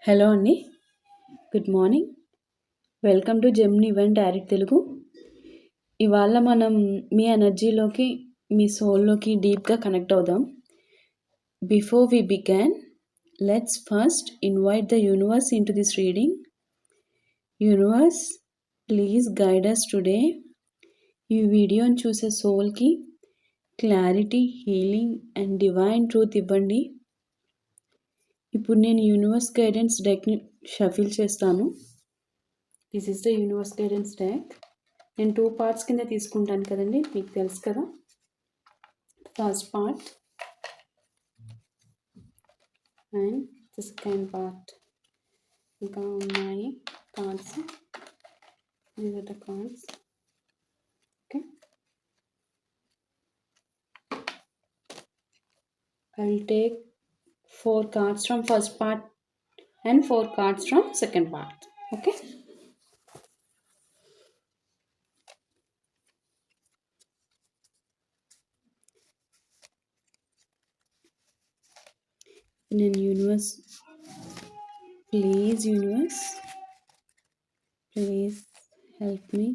Hello అండి. Good morning. Welcome to Gemini event direct Telugu. ఇవాళ మనం మీ ఎనర్జీలోకి, మీ సోల్లోకి డీప్గా కనెక్ట్ అవుదాం. Before we begin, let's first invite the universe into this reading. Universe, please guide us today. ఈ వీడియోని చూసే సోల్కి clarity, healing and divine truth ఇవ్వండి. ఇప్పుడు నేను యూనివర్స్ గైడెన్స్ డెక్ని షఫిల్ చేస్తాను. This is the universe guidance deck. నేను 2 పార్ట్స్ కింద తీసుకుంటాను కదండి, మీకు తెలుసు కదా. First part and the second part. ఇంకా ఉన్నాయి cards. These are the cards. Okay, I will take 4 cards from first part and 4 cards from second part. Okay. And then universe, please help me.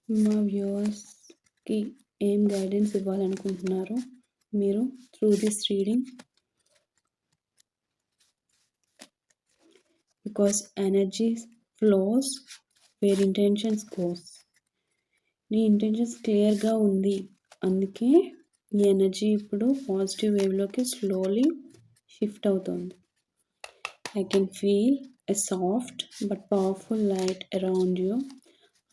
మా వ్యూవర్స్కి ఏం guidance ఇవ్వాలనుకుంటున్నారు మీరు through this reading? Because energy flows where intentions goes. నీ intentions క్లియర్గా ఉంది, అందుకే నీ ఎనర్జీ ఇప్పుడు పాజిటివ్ వేవ్లోకి స్లోలీ షిఫ్ట్ అవుతుంది. I can feel a soft but powerful light around you,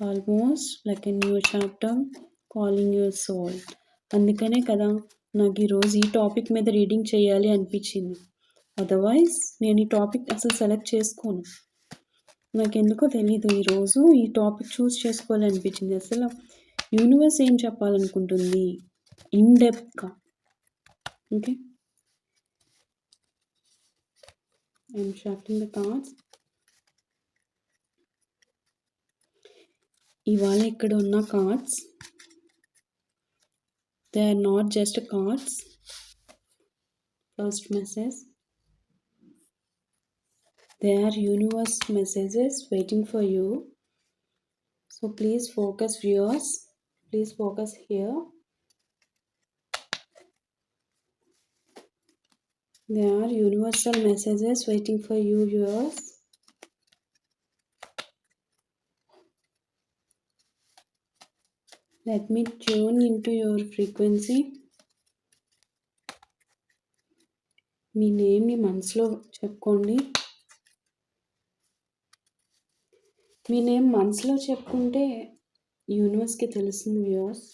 almost like a new chapter calling your soul. అందుకనే కదా నాకు ఈరోజు ఈ టాపిక్ మీద రీడింగ్ చేయాలి అనిపించింది. అదర్వైజ్ నేను ఈ టాపిక్ అసలు సెలెక్ట్ చేసుకోను. నాకెందుకో తెలీదు, ఈరోజు ఈ టాపిక్ చూస్ చేసుకోవాలి అనిపించింది. అసలు యూనివర్స్ ఏం చెప్పాలనుకుంటుంది ఇన్ డెప్త్గా. Okay, I'm shuffling the cards. ఇవాళ ఇక్కడ ఉన్న cards, they are not just cards. First message, they are universe messages waiting for you. So please focus viewers, please focus here. They are universal messages waiting for you, viewers. Let me tune into your frequency. మీ నేమ్ని మనసులో చెప్పుకోండి. మీ name మనసులో చెప్పుకుంటే యూనివర్స్కి తెలుస్తుంది viewers,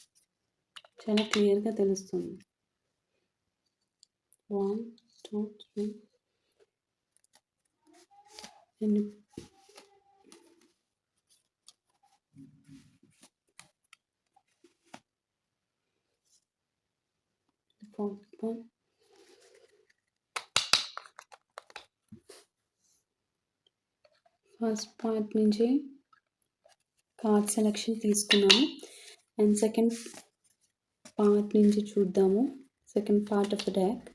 చాలా క్లియర్గా తెలుస్తుంది. 1, 2, 3. And the fourth one. First part నుంచి card selection తీసుకున్నాము అండ్ సెకండ్ పార్ట్ నుంచి చూద్దాము. Second part of the deck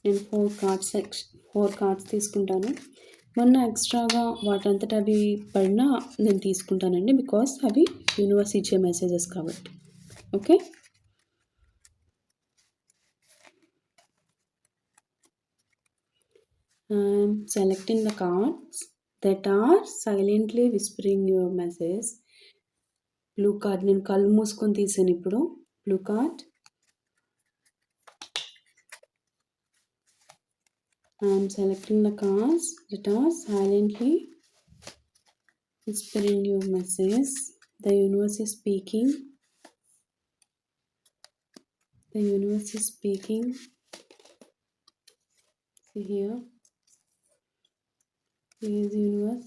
నేను 4 కార్డ్స్ తీసుకుంటాను. మొన్న ఎక్స్ట్రాగా వాటంతట అవి పడినా నేను తీసుకుంటానండి, బికాస్ అవి యూనివర్స్ ఇచ్చే మెసేజెస్ కాబట్టి. Okay, I'm selecting the cards that are silently whispering your message. Blue card నేను కళ్ళు మూసుకొని తీసాను. ఇప్పుడు blue card, I'm selecting the cards that are silently whispering your message. The universe is speaking. The universe is speaking. See here. Please universe,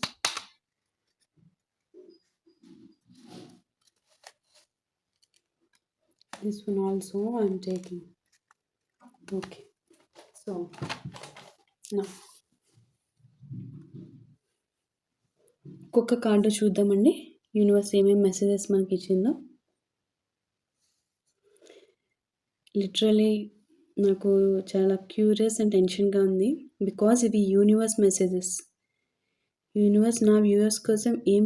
this one also I am taking. Okay, so now ఒక్కొక్క card చూద్దామండి, universe ఏమేమి messages మనకి ఇచ్చిందో. Literally నాకు చాలా curious and టెన్షన్‌గా ఉంది. Because ఇవి యూనివర్స్ మెసేజెస్. యూనివర్స్ నా వ్యూవర్స్ కోసం ఏం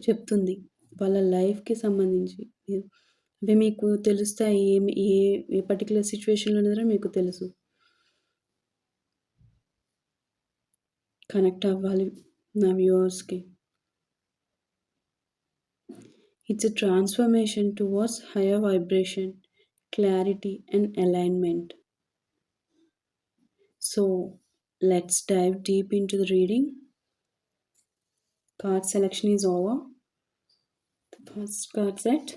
చెప్తుంది. వాళ్ళ లైఫ్‌కి సంబంధించి. అవి మీకు తెలుస్తాయి. ఏ ఏ పర్టిక్యులర్ సిట్యుయేషన్‌లో ఉన్నారో మీకు తెలుసు. కనెక్ట్ అవ్వాలి నా వ్యూవర్స్‌కి. It's a transformation towards higher vibration, clarity, and alignment. So, let's dive deep into the reading. Card selection is over. The first card set,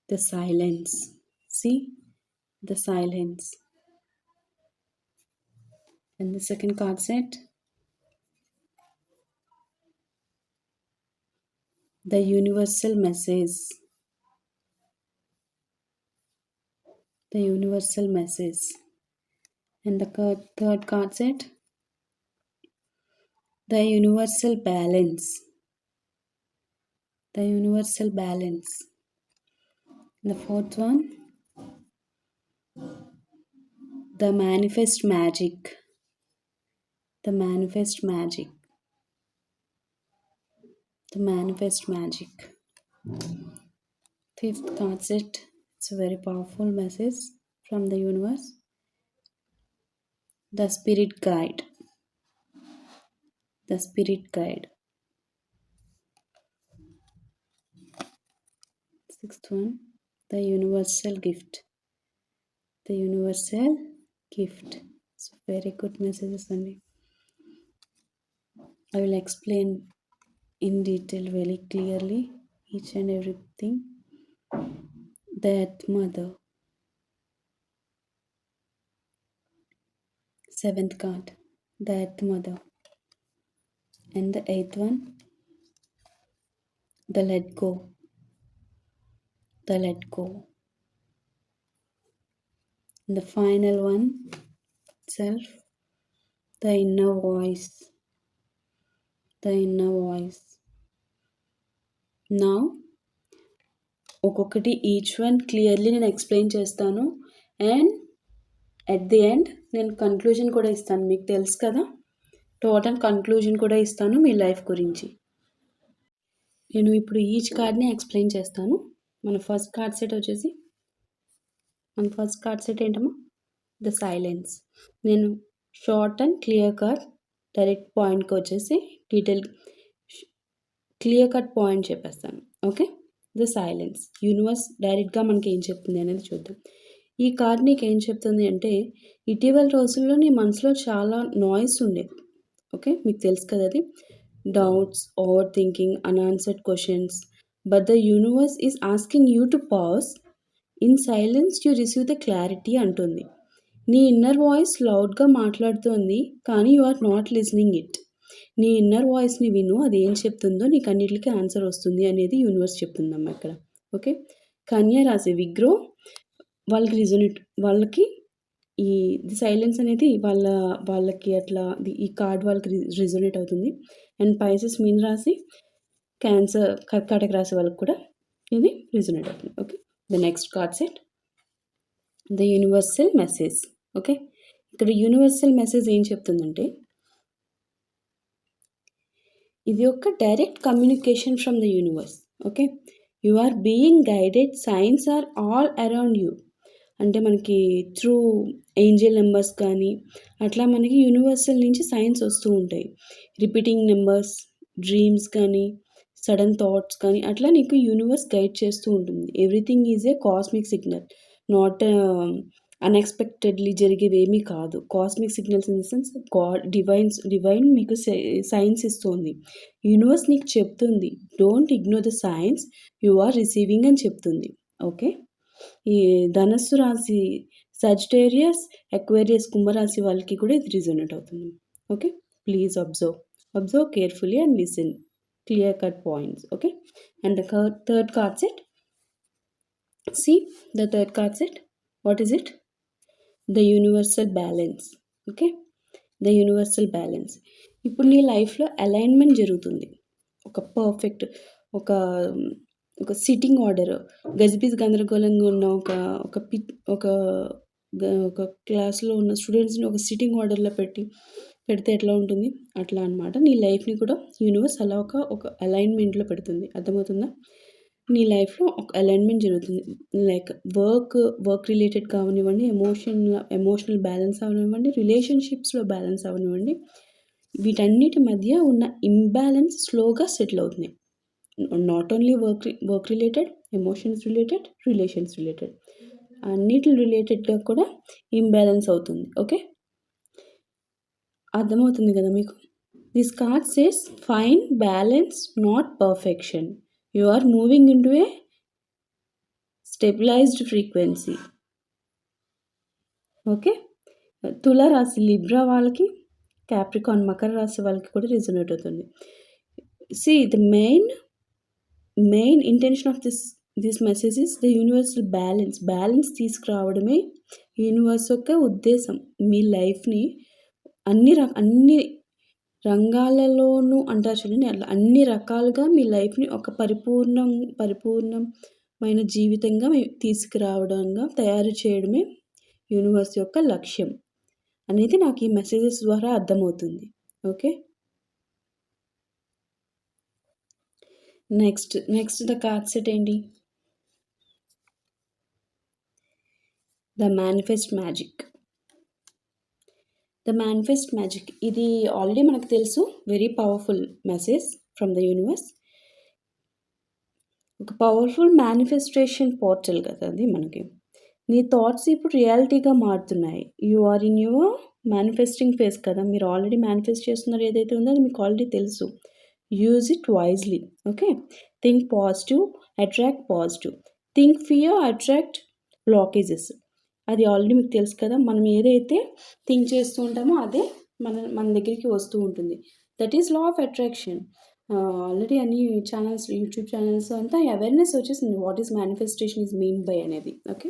the silence. See, the silence. And the second card set, the universal message. The universal message. And the third card set, the universal balance. The universal balance. The fourth one, the manifest magic. The manifest magic. The manifest magic. Fifth card set. It's a very powerful message from the universe. The spirit guide. The spirit guide. Sixth one, the universal gift. The universal gift. So very good messages only. I will explain in detail very clearly each and everything. The Earth Mother. Seventh card, the Earth Mother. And the eighth one, the let go. The let go. And the final one itself, the inner voice. The inner voice. Now, ఒక్కొక్కటి each one clearly నేను explain చేస్తాను. And at the end నేను conclusion కూడా ఇస్తాను. మీకు తెలుసు కదా, total conclusion కూడా ఇస్తాను మీ లైఫ్ గురించి. నేను ఇప్పుడు ఈచ్ కార్డ్ని ఎక్స్ప్లెయిన్ చేస్తాను. మన ఫస్ట్ కార్డ్ సెట్ వచ్చేసి, మన ఫస్ట్ కార్డ్ సెట్ ఏంటమ్మా, ద సైలెన్స్. నేను short and clear cut direct పాయింట్కి వచ్చేసి డీటెయిల్ క్లియర్ కట్ పాయింట్ చెప్పేస్తాను. Okay, the silence. యూనివర్స్ డైరెక్ట్గా మనకి ఏం చెప్తుంది అనేది చూద్దాం. ఈ కార్డ్ నీకు ఏం చెప్తుంది అంటే, ఇటీవల రోజుల్లో నీ మనసులో చాలా నాయిస్ ఉండేది. ఓకే, మీకు తెలుసు కదా అది, doubts, over thinking, unanswered questions. But the universe is asking you to pause. In silence you receive the clarity అంటుంది. నీ ఇన్నర్ వాయిస్ లౌడ్గా మాట్లాడుతోంది, కానీ you are not listening it. నీ ఇన్నర్ వాయిస్ని విను, అది ఏం చెప్తుందో నీకు అన్నిటికీ ఆన్సర్ వస్తుంది అనేది యూనివర్స్ చెప్తుందమ్మా ఇక్కడ. ఓకే, కన్యా రాశి విగ్రో వాళ్ళకి రిజొనేట్, వాళ్ళకి ఈ సైలెన్స్ అనేది వాళ్ళకి అట్లా ఈ కార్డ్ వాళ్ళకి రిజొనేట్ అవుతుంది. అండ్ పైసెస్ మీన రాశి, క్యాన్సర్, కర్కాటక రాశి వాళ్ళకి కూడా ఇది రిజొనేట్ అవుతుంది. Okay, the next card set, the universal message. Okay, ఇక్కడ యూనివర్సల్ మెసేజ్ ఏం చెప్తుందంటే, ఇది ఒక direct communication from the universe. Okay, you are being guided, signs are all around you. అంటే మనకి త్రూ ఏంజల్ నెంబర్స్ కానీ అట్లా మనకి యూనివర్సల్ నుంచి సైన్స్ వస్తూ ఉంటాయి. రిపీటింగ్ నెంబర్స్, డ్రీమ్స్ కానీ, సడన్ థాట్స్ కానీ, అట్లా నీకు యూనివర్స్ గైడ్ చేస్తూ ఉంటుంది. Everything is a cosmic signal, not అన్ఎక్స్పెక్టెడ్లీ జరిగేవి ఏమీ కాదు. Cosmic signals in the sense god, divine మీకు సైన్స్ ఇస్తుంది. యూనివర్స్ నీకు చెప్తుంది, don't ignore the signs you are receiving అని చెప్తుంది. ఓకే, ఈ ధనస్సు రాశి, సజిటేరియస్, ఎక్వేరియస్, కుంభరాశి వాళ్ళకి కూడా ఇది రిజొనేట్ అవుతుంది. Okay, please observe carefully and listen, clear cut points. Okay, and the third card set, see the third card set, what is it, the universal balance. Okay, the universal balance. ఇప్పుడు నీ లైఫ్లో alignment జరుగుతుంది. ఒక perfect, ఒక ఒక sitting order, గజిబిజి గందరగోళంగా ఉన్న ఒక ఒక పి ఒక ఒక క్లాస్‌లో ఉన్న స్టూడెంట్స్‌ని ఒక సిట్టింగ్ ఆర్డర్‌లో పెడితే ఎట్లా ఉంటుంది? అట్లా అనమాట. నీ లైఫ్‌ని కూడా యూనివర్స్ అలా ఒక అలైన్‌మెంట్‌లో పెడుతుంది. అర్థమవుతుందా? నీ లైఫ్‌లో ఒక అలైన్‌మెంట్ జరుగుతుంది. లైక్ వర్క్ రిలేటెడ్ కావనివ్వండి, ఎమోషనల్ బ్యాలెన్స్ అవ్వనివ్వండి, రిలేషన్‌షిప్స్‌లో బ్యాలెన్స్ అవ్వనివ్వండి, వీటన్నిటి మధ్య ఉన్న ఇంబాలెన్స్ స్లోగా సెటిల్ అవుతున్నాయి. Not only work related, emotions related, relations related, అన్నిటి రిలేటెడ్‌గా కూడా ఇంబాలెన్స్ అవుతుంది. ఓకే. అర్థమవుతుంది కదా మీకు? This card says find balance, not perfection. You are moving into a stabilised frequency. Okay. తుల రాశి లిబ్రా వాళ్ళకి, క్యాప్రికాన్ మకర రాశి వాళ్ళకి కూడా రిజొనేట్ అవుతుంది. See the main intention of this message is the universal balance తీసుకురావడమే యూనివర్స్ యొక్క ఉద్దేశం. మీ లైఫ్ని అన్ని రంగాలలోనూ అంటారు చూడండి, అట్లా అన్ని రకాలుగా మీ లైఫ్ని ఒక పరిపూర్ణమైన జీవితంగా తీసుకురావడంగా తయారు చేయడమే యూనివర్స్ యొక్క లక్ష్యం అనేది నాకు ఈ మెసేజెస్ ద్వారా అర్థమవుతుంది. Okay. Next the card set ఏంటి? The manifest magic. ఇది ఆల్రెడీ మనకు తెలుసు, very powerful message from the universe. ఒక పవర్ఫుల్ మేనిఫెస్టేషన్ పోర్టల్ కదా అది మనకి. నీ థాట్స్ ఇప్పుడు రియాలిటీగా మారుతున్నాయి. You are in your manifesting phase కదా. మీరు ఆల్రెడీ మేనిఫెస్ట్ చేస్తున్నారు ఏదైతే ఉందో అది మీకు ఆల్రెడీ తెలుసు. Use it wisely. Okay. Think positive, attract positive. Think fear, attract blockages. అది ఆల్రెడీ మీకు తెలుసు కదా. మనం ఏదైతే థింక్ చేస్తూ ఉంటామో అదే మన దగ్గరికి వస్తూ ఉంటుంది. That is law of attraction. Already అన్ని యూట్యూబ్ ఛానల్స్ అంతా అవేర్నెస్ వచ్చేసింది. What is manifestation is mean by అనేది. ఓకే.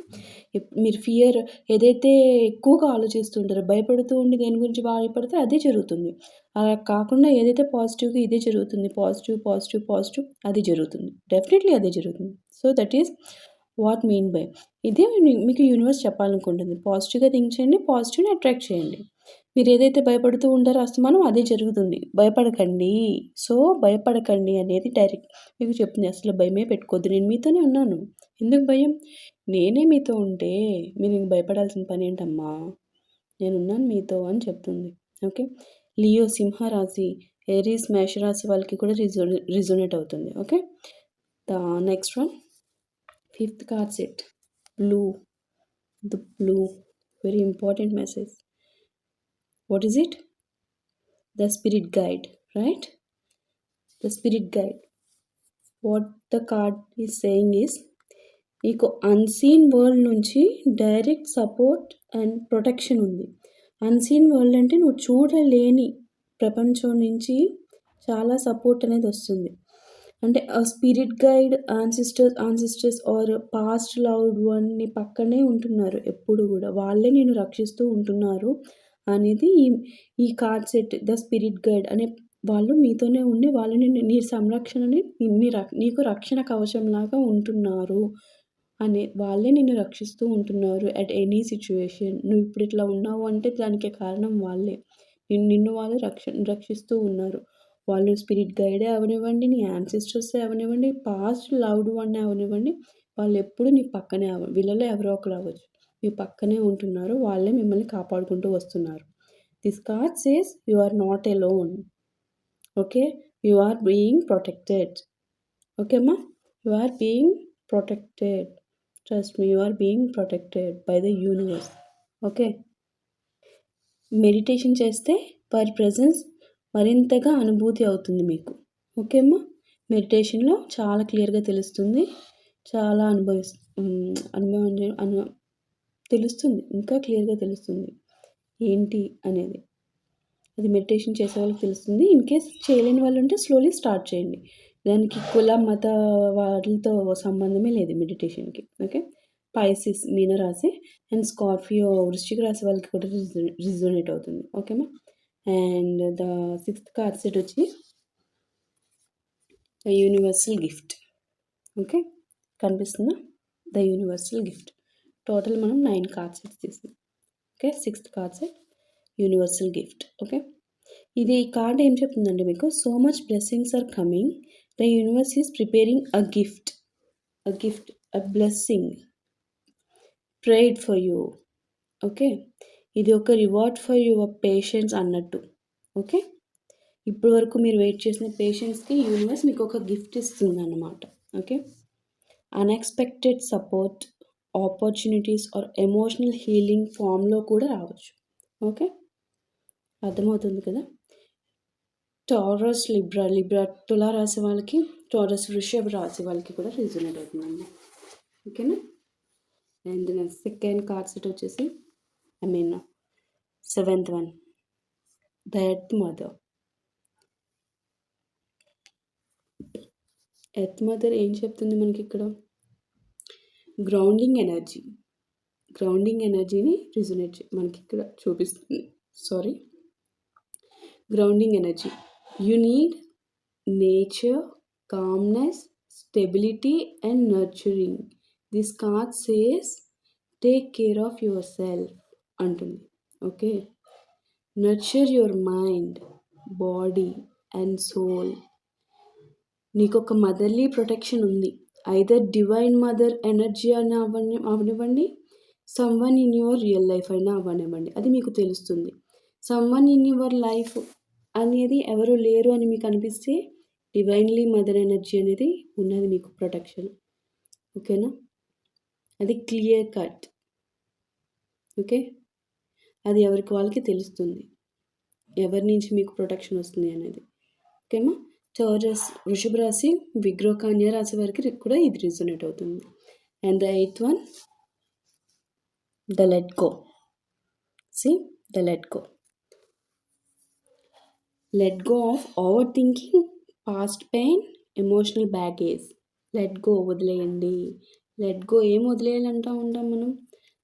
మీరు ఫియర్ ఏదైతే ఎక్కువగా ఆలోచిస్తుంటారో, భయపడుతూ ఉండి దేని గురించి భయపడితే అదే జరుగుతుంది. అలా కాకుండా ఏదైతే పాజిటివ్గా ఇదే జరుగుతుంది, పాజిటివ్ అది జరుగుతుంది. డెఫినెట్లీ అదే జరుగుతుంది. So that is what mean by. ఇదే మీకు యూనివర్స్ చెప్పాలనుకుంటుంది. పాజిటివ్గా థింక్ చేయండి, పాజిటివ్ని అట్రాక్ట్ చేయండి. మీరు ఏదైతే భయపడుతూ ఉంటారో అస్తమానం అదే జరుగుతుంది. భయపడకండి అనేది డైరెక్ట్ మీకు చెప్తుంది. అసలు భయమే పెట్టుకోవద్దు, నేను మీతోనే ఉన్నాను. ఎందుకు భయం? నేనే మీతో ఉంటే మీరు ఇంక భయపడాల్సిన పని ఏంటమ్మా, నేనున్నాను మీతో అని చెప్తుంది. ఓకే. లియో సింహరాశి, ఏరీస్ మేషరాశి వాళ్ళకి కూడా రిజోనేట్ అవుతుంది. Okay. The next one, fifth card set, the blue, very important message. What is it? The spirit guide, right? The spirit guide. What the card is saying is, నీకు unseen world నుంచి direct support and protection ఉంది. Unseen world అంటే నువ్వు చూడలేని ప్రపంచం నుంచి చాలా support అనేది వస్తుంది. అంటే spirit guide, ancestors or past loved one నీ పక్కనే ఉంటున్నారు ఎప్పుడు కూడా. వాళ్ళే నేను రక్షిస్తూ ఉంటున్నారు అనేది ఈ card set. The spirit guide అనే వాళ్ళు మీతోనే ఉండి వాళ్ళు నీ సంరక్షణని నీకు రక్షణ కవచంలాగా ఉంటున్నారు వాళ్ళే నిన్ను రక్షిస్తూ ఉంటున్నారు అట్ ఎనీ సిచ్యువేషన్. నువ్వు ఇప్పుడు ఇట్లా ఉన్నావు అంటే దానికి కారణం వాళ్ళే. నిన్ను వాళ్ళు రక్షిస్తూ ఉన్నారు. వాళ్ళు స్పిరిట్ గైడే అవనివ్వండి, నీ యాన్సిస్టర్సే అవనివ్వండి, పాస్ట్ లవ్డ్ వన్ అవనివ్వండి, వాళ్ళు ఎప్పుడు నీ పక్కనే వీళ్ళలో ఎవరో ఒకరు అవ్వచ్చు, మీ పక్కనే ఉంటున్నారు. వాళ్ళే మిమ్మల్ని కాపాడుకుంటూ వస్తున్నారు. This card says you are not alone. Okay. You are being protected. Okay అమ్మా. You are being protected. Trust me, you are being protected by the universe. Okay. Meditation చేస్తే వారి ప్రెజెన్స్ మరింతగా అనుభూతి అవుతుంది మీకు. ఓకే అమ్మా. మెడిటేషన్లో చాలా క్లియర్గా తెలుస్తుంది, చాలా తెలుస్తుంది, ఇంకా క్లియర్గా తెలుస్తుంది ఏంటి అనేది. అది మెడిటేషన్ చేసే వాళ్ళకి తెలుస్తుంది. ఇన్ కేస్ చేయలేని వాళ్ళు ఉంటే స్లోలీ స్టార్ట్ చేయండి. దానికి కుల మత వాటితో సంబంధమే లేదు మెడిటేషన్కి. ఓకే. పైసిస్ మీనరాశి అండ్ స్కార్పియో వృశ్చిక రాశి వాళ్ళకి కూడా రిజోనేట్ అవుతుంది. ఓకేమా. And the sixth card set వచ్చి యూనివర్సల్ గిఫ్ట్. ఓకే, కనిపిస్తుందా? The universal gift. టోటల్ మనం 9 కార్డ్ సెట్స్ తీసాం. Okay, 6th card set universal gift. Okay, ఇది ఈ కార్డ్ ఏం చెప్తుందండి మీకు? So much blessings are coming, the universe is preparing a gift, a blessing prayed for you. Okay, ఇది ఒక రివార్డ్ ఫర్ యువర్ పేషెన్స్ అన్నట్టు. ఓకే, ఇప్పటి వరకు మీరు వెయిట్ చేసిన పేషెన్స్కి యూనివర్స్ మీకు ఒక గిఫ్ట్ ఇస్తుంది అన్నమాట. Okay, unexpected support, opportunities or emotional healing ఫామ్లో కూడా రావచ్చు. ఓకే, అర్థమవుతుంది కదా? టారస్, లిబ్రా తులా రాశి వాళ్ళకి, టారస్ వృషభ రాశి వాళ్ళకి కూడా రీజనేట్ అవుతుందండి. ఓకేనా? అండ్ సెకండ్ కార్డ్ సెట్ వచ్చేసి 7th one, the earth mother. Earth mother ఏం చెప్తుంది మనకి ఇక్కడ? గ్రౌండింగ్ ఎనర్జీని రిజనేట్ మనకి ఇక్కడ చూపిస్తుంది. Grounding energy. You need nature, calmness, stability and nurturing. This card says take care of yourself అంటుంది. Okay, nurture your mind, body and soul. నీకు ఒక మదర్లీ ప్రొటెక్షన్ ఉంది. ఐదర్ డివైన్ మదర్ ఎనర్జీ అయినా అవనివ్వండి, someone in your real life అయినా అవనివ్వండి, అది మీకు తెలుస్తుంది. సమ్వన్ ఇన్ యువర్ లైఫ్ అనేది ఎవరు లేరు అని మీకు అనిపిస్తే డివైన్లీ మదర్ ఎనర్జీ అనేది ఉన్నది మీకు ప్రొటెక్షన్. ఓకేనా? అది క్లియర్ కట్. ఓకే, అది ఎవరికి వాళ్ళకి తెలుస్తుంది ఎవరి నుంచి మీకు ప్రొటెక్షన్ వస్తుంది అనేది. ఓకేమా? టారస్ వృషభ రాశి, విగ్రహ కన్యా రాశి వారికి కూడా ఇది రిజనేట్ అవుతుంది. And the 8th one, the let go. The let go. Let go of overthinking, past pain, emotional baggage. Let go, వదిలేయండి. లెట్ గో, ఏం వదిలేయాలంటూ ఉంటాం మనం?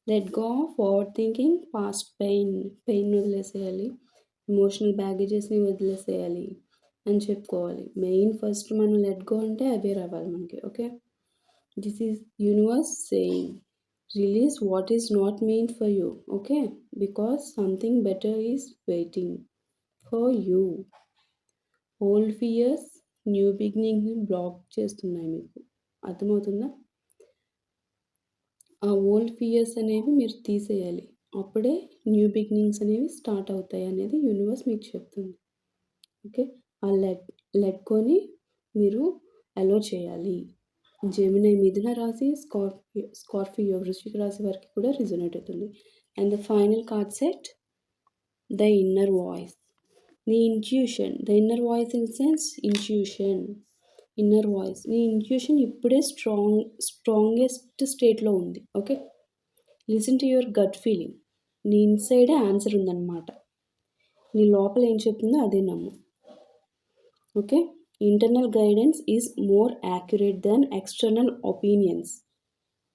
Let go of overthinking, past pain వదిలేసేయాలి, emotional బ్యాగేజెస్ని వదిలేసేయాలి అని చెప్పుకోవాలి. మెయిన్ ఫస్ట్ మనం లెట్ గో అంటే అవే రావాలి మనకి. Okay, this is universe saying release what is not mean for you. Okay, because something better is waiting for you. Old fears new బిగినింగ్ని బ్లాక్ చేస్తున్నాయి మీకు. అర్థమవుతుందా? ఆ ఓల్డ్ ఫియర్స్ అనేవి మీరు తీసేయాలి, అప్పుడే న్యూ బిగినింగ్స్ అనేవి స్టార్ట్ అవుతాయి అనేది యూనివర్స్ మీకు చెప్తుంది. ఓకే, ఆ లెట్కొని మీరు అలో చేయాలి. జెమిని, మిథున రాశి, స్కార్పియో వృశ్చిక రాశి వారికి కూడా రిజనేట్ అవుతుంది. And the final card set, the inner voice. నీ intuition, the inner voice in sense intuition. Inner voice, నీ ఇంట్యూషన్ ఇప్పుడే స్ట్రాంగెస్ట్ స్టేట్లో ఉంది. Okay, listen to your gut feeling. నీ ఇన్సైడే ఆన్సర్ ఉందన్నమాట. నీ లోపల ఏం చెప్తుందో అదే నమ్ము. Okay, internal guidance is more accurate then external opinions.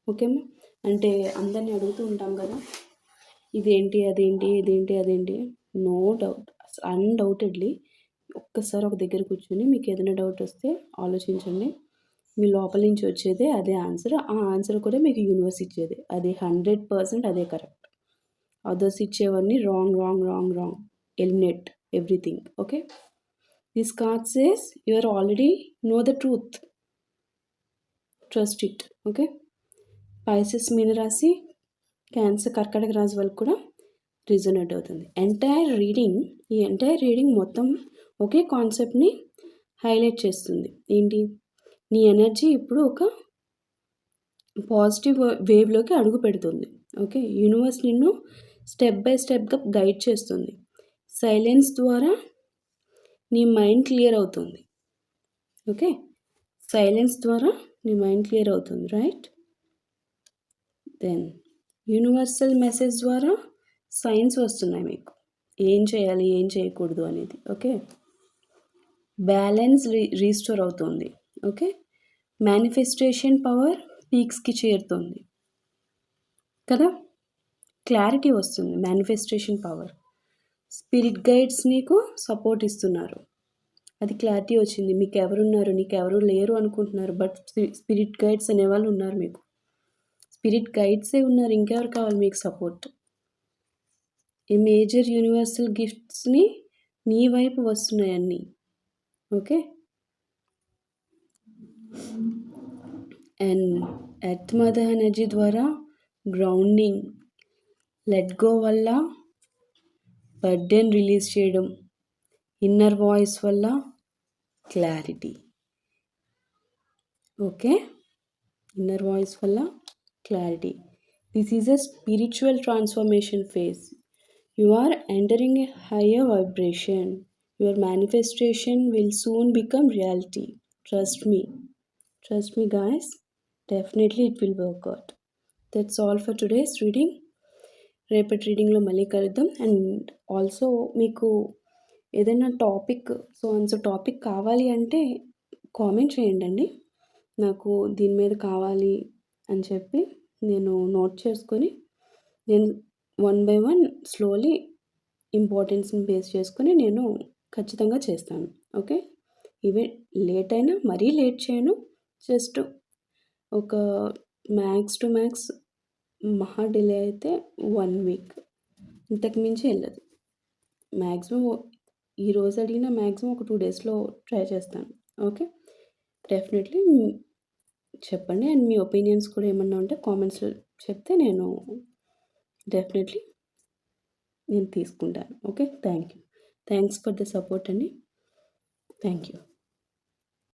ఓకేమ్మా? అంటే అందరినీ అడుగుతూ ఉంటాం కదా, ఇదేంటి అదేంటి. నో డౌట్, అన్డౌటెడ్లీ ఒక్కసారి ఒక దగ్గర కూర్చొని మీకు ఏదైనా డౌట్ వస్తే ఆలోచించండి. మీ లోపల నుంచి వచ్చేదే అదే ఆన్సర్. ఆ ఆన్సర్ కూడా మీకు యూనివర్స్ ఇచ్చేది అది 100% అదే కరెక్ట్. అదర్స్ ఇచ్చేవన్నీ wrong. Eliminate everything. Okay, this card says you are already know the truth, trust it. Okay, Pisces, మీన రాశి, క్యాన్సర్, కర్కాటక రాశి వాళ్ళకి కూడా రిజనేట్ అవుతుంది. ఈ ఎంటైర్ రీడింగ్ మొత్తం ఒకే కాన్సెప్ట్ని హైలైట్ చేస్తుంది. ఏంటి? నీ ఎనర్జీ ఇప్పుడు ఒక పాజిటివ్ వేవ్లోకి అడుగు పెడుతుంది. ఓకే, యూనివర్స్ నిన్ను స్టెప్ బై స్టెప్గా గైడ్ చేస్తుంది. సైలెన్స్ ద్వారా నీ మైండ్ క్లియర్ అవుతుంది. ఓకే, సైలెన్స్ ద్వారా నీ మైండ్ క్లియర్ అవుతుంది, రైట్? దెన్ యూనివర్సల్ మెసేజ్ ద్వారా సైన్స్ వస్తున్నాయి మీకు, ఏం చేయాలి ఏం చేయకూడదు అనేది. ఓకే, బ్యాలెన్స్ రీస్టోర్ అవుతుంది. ఓకే, మేనిఫెస్టేషన్ పవర్ పీక్స్కి చేరుతుంది కదా, క్లారిటీ వస్తుంది, మేనిఫెస్టేషన్ పవర్. స్పిరిట్ గైడ్స్ నీకు సపోర్ట్ ఇస్తున్నారు. అది క్లారిటీ వచ్చింది. మీకెవరున్నారు, నీకెవరు లేరు అనుకుంటున్నారు. బట్ స్పిరిట్ గైడ్స్ అనేవాళ్ళు ఉన్నారు మీకు. స్పిరిట్ గైడ్సే ఉన్నారు. ఇంకెవరు కావాలి మీకు సపోర్ట్? ఈ మేజర్ యూనివర్సల్ గిఫ్ట్స్‌ని నీ వైపు వస్తున్నాయి అన్నీ. Okay. And earth mother energy ద్వారా గ్రౌండింగ్, లెట్ గో వల్ల బర్డెన్ రిలీజ్ చేయడం, ఇన్నర్ వాయిస్ వల్ల క్లారిటీ. ఓకే. ఇన్నర్ వాయిస్ వల్ల clarity. This is a spiritual transformation phase. You are entering a higher vibration. Your manifestation will soon become reality. Trust me. Trust me, guys. Definitely it will work out. That's all for today's reading. రేపటి రీడింగ్లో మళ్ళీ కలుద్దాం. And also మీకు ఏదైనా topic topic కావాలి అంటే comment చేయండి. నాకు దీని మీద కావాలి అని చెప్పి నేను నోట్ చేసుకొని నేను 1 by 1 స్లోలీ ఇంపార్టెన్స్ని బేస్ చేసుకొని నేను ఖచ్చితంగా చేస్తాను. ఓకే. ఈవెన్ లేట్ అయినా మరీ లేట్ చేయను. జస్ట్ ఒక మ్యాక్స్ టు మ్యాక్స్ మహా డిలే అయితే 1 వీక్, ఇంతకు మించి వెళ్ళదు. మ్యాక్సిమం ఈరోజు అడిగిన మ్యాక్సిమం ఒక 2 డేస్లో ట్రై చేస్తాను. ఓకే. డెఫినెట్లీ చెప్పండి. అండ్ మీ ఒపీనియన్స్ కూడా ఏమన్నా ఉంటే కామెంట్స్లో చెప్తే నేను డెఫినెట్లీ తీసుకుంటాను. Okay. Thanks for the support అండి. Thank you.